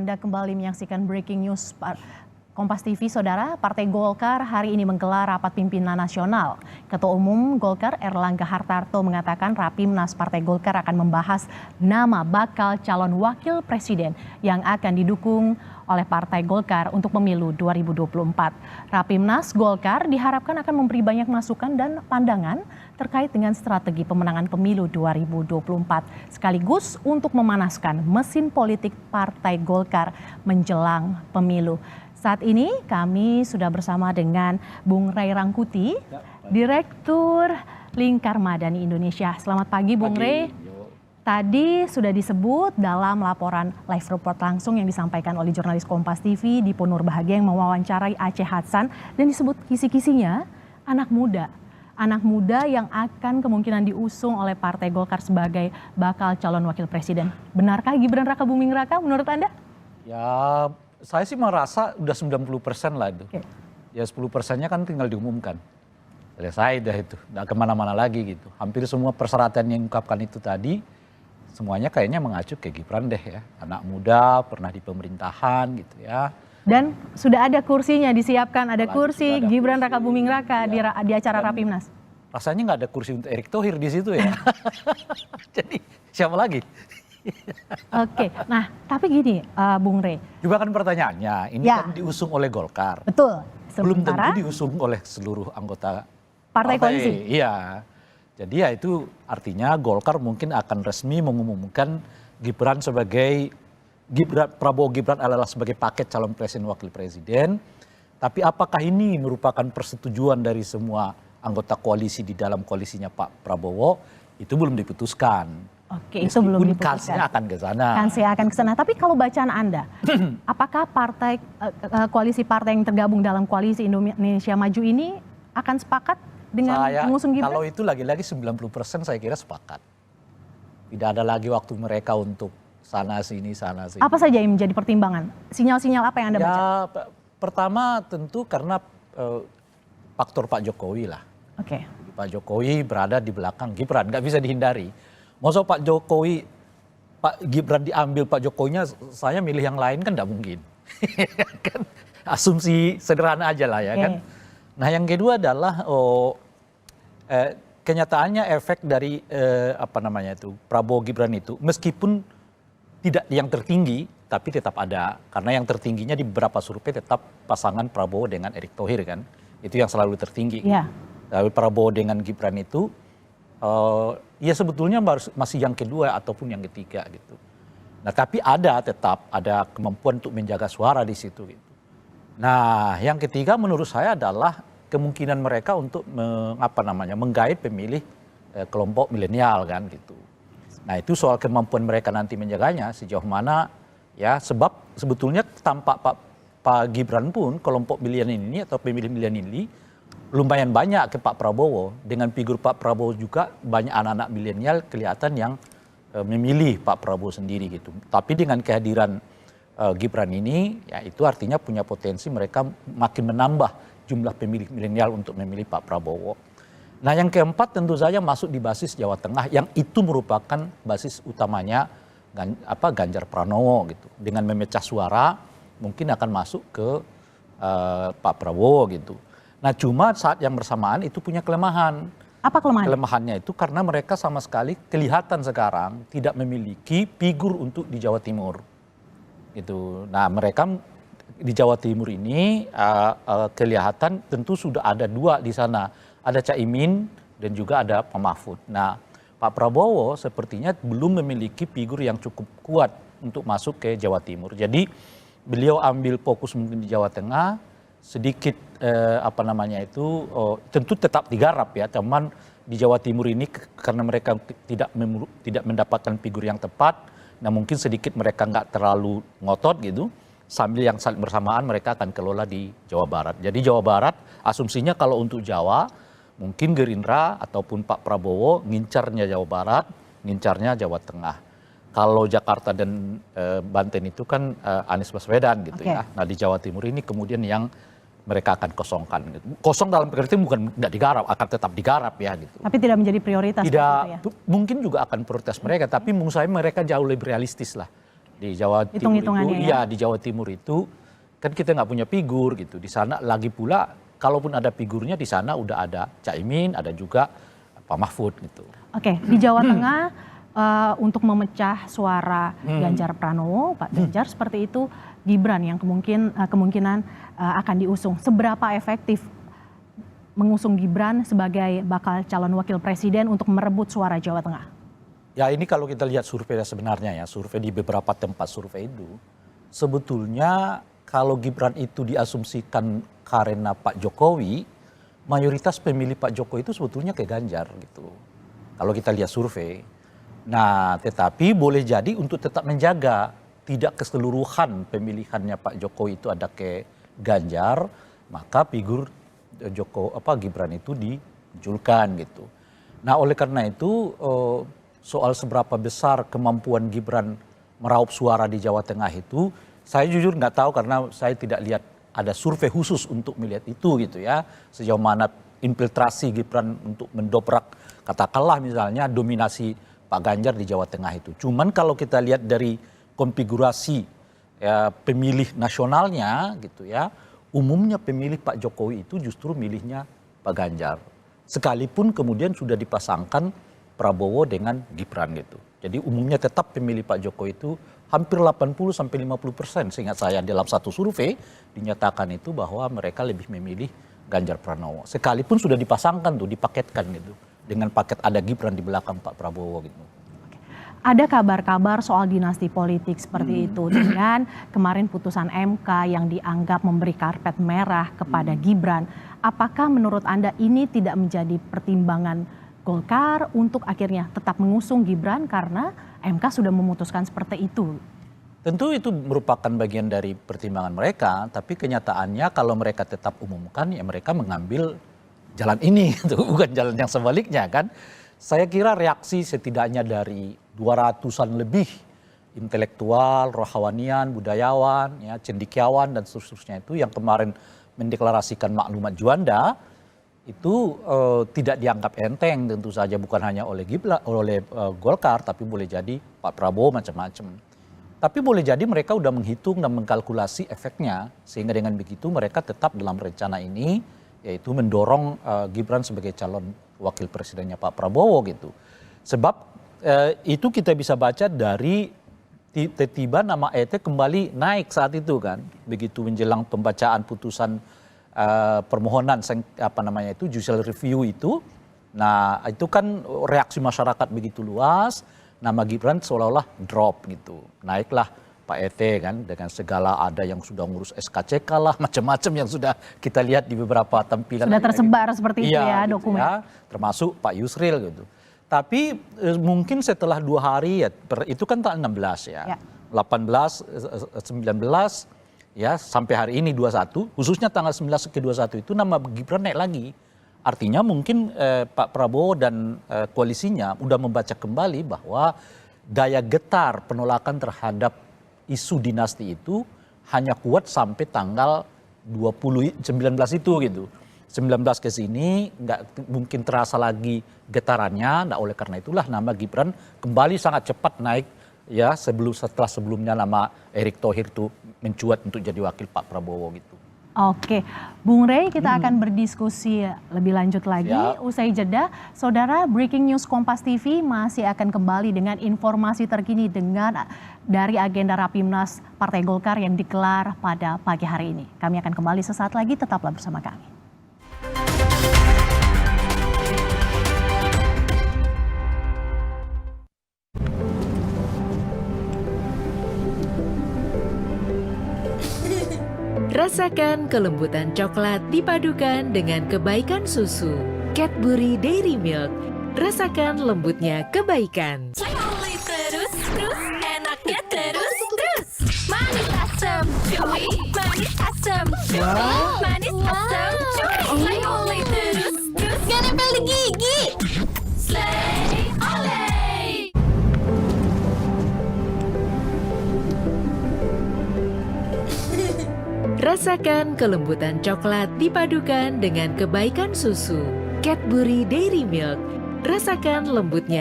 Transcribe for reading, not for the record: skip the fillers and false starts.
Anda kembali menyaksikan Breaking News Kompas TV, Saudara. Partai Golkar hari ini menggelar rapat pimpinan nasional. Ketua Umum Golkar Erlangga Hartarto mengatakan Rapimnas Partai Golkar akan membahas nama bakal calon wakil presiden yang akan didukung oleh Partai Golkar untuk pemilu 2024. Rapimnas Golkar diharapkan akan memberi banyak masukan dan pandangan terkait dengan strategi pemenangan pemilu 2024, sekaligus untuk memanaskan mesin politik Partai Golkar menjelang pemilu. Saat ini kami sudah bersama dengan Bung Ray Rangkuti, Direktur Lingkar Madani Indonesia. Selamat pagi Bung Ray. Tadi sudah disebut dalam laporan live report langsung yang disampaikan oleh jurnalis Kompas TV Dipo Nurbahagia yang mewawancarai Aceh Hasan, dan disebut kisi-kisinya anak muda yang akan kemungkinan diusung oleh Partai Golkar sebagai bakal calon wakil presiden. Benarkah Gibran Raka Buming Raka menurut Anda? Ya, saya sih merasa udah 90% lah itu. Okay. Ya 10%-nya kan tinggal diumumkan. Selesai dah itu, nggak kemana-mana lagi gitu. Hampir semua persyaratan yang diungkapkan itu tadi, semuanya kayaknya mengacu ke Gibran deh ya. Anak muda, pernah di pemerintahan gitu ya. Dan sudah ada kursinya disiapkan, ada kursi Gibran Raka Buming Raka ya, di acara Rapimnas. Rasanya nggak ada kursi untuk Erick Thohir di situ ya. Jadi siapa lagi? Oke, nah tapi gini Bung Ray. Juga kan pertanyaannya, ini kan diusung oleh Golkar. Betul. Belum tentu diusung oleh seluruh anggota partai koalisi. Iya. Jadi ya itu artinya Golkar mungkin akan resmi mengumumkan Gibran sebagai Prabowo Gibran adalah sebagai paket calon presiden wakil presiden. Tapi apakah ini merupakan persetujuan dari semua anggota koalisi di dalam koalisinya Pak Prabowo, itu belum diputuskan. Oke, itu belum diputuskan. Kansnya akan ke sana. Kansnya akan ke sana. Tapi kalau bacaan Anda, apakah koalisi partai yang tergabung dalam koalisi Indonesia Maju ini akan sepakat dengan mengusung Gibran? Kalau itu lagi-lagi 90% saya kira sepakat. Tidak ada lagi waktu mereka untuk sana sini. Apa saja yang menjadi pertimbangan? Sinyal-sinyal apa yang Anda baca? Pertama tentu karena faktor Pak Jokowi lah. Oke. Pak Jokowi berada di belakang Gibran, nggak bisa dihindari. Masa Pak Gibran diambil Pak Jokowinya, saya milih yang lain kan nggak mungkin. Kan asumsi sederhana aja lah ya kan. Nah yang kedua adalah kenyataannya efek dari Prabowo Gibran itu meskipun tidak yang tertinggi tapi tetap ada, karena yang tertingginya di beberapa survei tetap pasangan Prabowo dengan Erick Thohir kan, itu yang selalu tertinggi. Tapi Prabowo dengan Gibran itu ya sebetulnya masih yang kedua ataupun yang ketiga gitu. Nah tapi tetap ada kemampuan untuk menjaga suara di situ gitu. Nah yang ketiga menurut saya adalah kemungkinan mereka untuk menggait pemilih kelompok milenial kan gitu. Nah itu soal kemampuan mereka nanti menjaganya sejauh mana ya, sebab sebetulnya tampak Pak Gibran pun kelompok milenial ini atau pemilih milenial ini lumayan banyak ke Pak Prabowo. Dengan figur Pak Prabowo juga banyak anak-anak milenial kelihatan yang memilih Pak Prabowo sendiri gitu. Tapi dengan kehadiran Gibran ini, ya itu artinya punya potensi mereka makin menambah jumlah pemilih milenial untuk memilih Pak Prabowo. Nah yang keempat tentu saja masuk di basis Jawa Tengah yang itu merupakan basis utamanya Ganjar Pranowo gitu. Dengan memecah suara mungkin akan masuk ke Pak Prabowo gitu. Nah cuma saat yang bersamaan itu punya kelemahan. Apa kelemahan? Kelemahannya itu karena mereka sama sekali kelihatan sekarang tidak memiliki figur untuk di Jawa Timur. Gitu. Nah mereka di Jawa Timur ini kelihatan tentu sudah ada dua di sana. Ada Caimin dan juga ada Pak Mahfud. Nah Pak Prabowo sepertinya belum memiliki figur yang cukup kuat untuk masuk ke Jawa Timur. Jadi beliau ambil fokus mungkin di Jawa Tengah, sedikit tentu tetap digarap ya, teman di Jawa Timur ini karena mereka tidak mendapatkan figur yang tepat, nah mungkin sedikit mereka nggak terlalu ngotot gitu, sambil yang saling bersamaan mereka akan kelola di Jawa Barat. Jadi Jawa Barat asumsinya kalau untuk Jawa mungkin Gerindra ataupun Pak Prabowo ngincarnya Jawa Barat, ngincarnya Jawa Tengah. Kalau Jakarta dan Banten itu kan Anies Baswedan gitu ya. Nah di Jawa Timur ini kemudian yang mereka akan kosongkan. Kosong dalam pengertian bukan tidak digarap, akan tetap digarap ya gitu. Tapi tidak menjadi prioritas. Tidak, ya? Mungkin juga akan prioritas mereka, tapi menurut saya mereka jauh lebih realistis lah Di Jawa Timur itu, Hitung-hitungannya ya? iya di Jawa Timur itu kan kita nggak punya figur gitu. Di sana lagi pula, kalaupun ada figurnya di sana udah ada Caimin, ada juga Pak Mahfud gitu. Oke, di Jawa Tengah untuk memecah suara Ganjar Pranowo, Pak Ganjar seperti itu, Gibran yang kemungkinan akan diusung. Seberapa efektif mengusung Gibran sebagai bakal calon wakil presiden untuk merebut suara Jawa Tengah? Ya ini kalau kita lihat survei sebenarnya ya, survei di beberapa tempat survei itu, sebetulnya kalau Gibran itu diasumsikan karena Pak Jokowi, mayoritas pemilih Pak Jokowi itu sebetulnya ke Ganjar gitu. Kalau kita lihat survei. Nah tetapi boleh jadi untuk tetap menjaga tidak keseluruhan pemilihannya Pak Jokowi itu ada ke Ganjar, maka figur Gibran itu dimunculkan gitu. Nah oleh karena itu soal seberapa besar kemampuan Gibran meraup suara di Jawa Tengah itu, saya jujur nggak tahu karena saya tidak lihat ada survei khusus untuk melihat itu gitu ya. Sejauh mana infiltrasi Gibran untuk mendobrak katakanlah misalnya dominasi Pak Ganjar di Jawa Tengah itu. Cuman kalau kita lihat dari konfigurasi ya, pemilih nasionalnya gitu ya, umumnya pemilih Pak Jokowi itu justru milihnya Pak Ganjar. Sekalipun kemudian sudah dipasangkan Prabowo dengan Gibran gitu. Jadi umumnya tetap pemilih Pak Jokowi itu hampir 80-50% seingat saya dalam satu survei dinyatakan itu bahwa mereka lebih memilih Ganjar Pranowo. Sekalipun sudah dipasangkan tuh, dipaketkan gitu. Dengan paket ada Gibran di belakang Pak Prabowo gitu. Ada kabar-kabar soal dinasti politik seperti itu dengan kemarin putusan MK yang dianggap memberi karpet merah kepada Gibran. Apakah menurut Anda ini tidak menjadi pertimbangan Golkar untuk akhirnya tetap mengusung Gibran karena MK sudah memutuskan seperti itu? Tentu itu merupakan bagian dari pertimbangan mereka, tapi kenyataannya kalau mereka tetap umumkan ya mereka mengambil jalan ini, bukan jalan yang sebaliknya kan. Saya kira reaksi setidaknya dari 200-an lebih intelektual, rohawanian, budayawan, ya, cendekiawan dan seterusnya itu yang kemarin mendeklarasikan maklumat Juanda itu tidak dianggap enteng tentu saja bukan hanya oleh Golkar tapi boleh jadi Pak Prabowo macam-macam. Tapi boleh jadi mereka udah menghitung dan mengkalkulasi efeknya sehingga dengan begitu mereka tetap dalam rencana ini yaitu mendorong Gibran sebagai calon wakil presidennya Pak Prabowo gitu. Sebab itu kita bisa baca dari tiba-tiba nama ET kembali naik saat itu kan. Begitu menjelang pembacaan putusan permohonan judicial review itu. Nah itu kan reaksi masyarakat begitu luas. Nama Gibran seolah-olah drop gitu. Naiklah Pak ET kan dengan segala ada yang sudah ngurus SKCK lah macam-macam yang sudah kita lihat di beberapa tampilan. Sudah tersebar gitu. Seperti itu ya gitu dokumen. Ya, termasuk Pak Yusril gitu. Tapi mungkin setelah 2 hari ya itu kan tanggal 16 ya. 18, 19 ya sampai hari ini 21 khususnya tanggal 19 ke 21 itu nama Gibran naik lagi. Artinya mungkin Pak Prabowo dan koalisinya udah membaca kembali bahwa daya getar penolakan terhadap isu dinasti itu hanya kuat sampai tanggal 19 itu gitu. 19 ke sini nggak mungkin terasa lagi getarannya. Nah oleh karena itulah nama Gibran kembali sangat cepat naik ya setelah sebelumnya nama Erick Thohir itu mencuat untuk jadi wakil Pak Prabowo gitu. Oke, Bung Rey kita akan berdiskusi lebih lanjut lagi usai jeda. Saudara, Breaking News Kompas TV masih akan kembali dengan informasi terkini dari agenda Rapimnas Partai Golkar yang digelar pada pagi hari ini. Kami akan kembali sesaat lagi, tetaplah bersama kami. Rasakan kelembutan coklat dipadukan dengan kebaikan susu. Cadbury Dairy Milk. Rasakan lembutnya kebaikan. Terus, enaknya terus. Manis asam, cuy. Manis asam, cuy. Manis asam, cuy. Oleh terus. Gak nempel di gigi. Slay, oleh. Rasakan kelembutan coklat dipadukan dengan kebaikan susu. Cadbury Dairy Milk. Rasakan lembutnya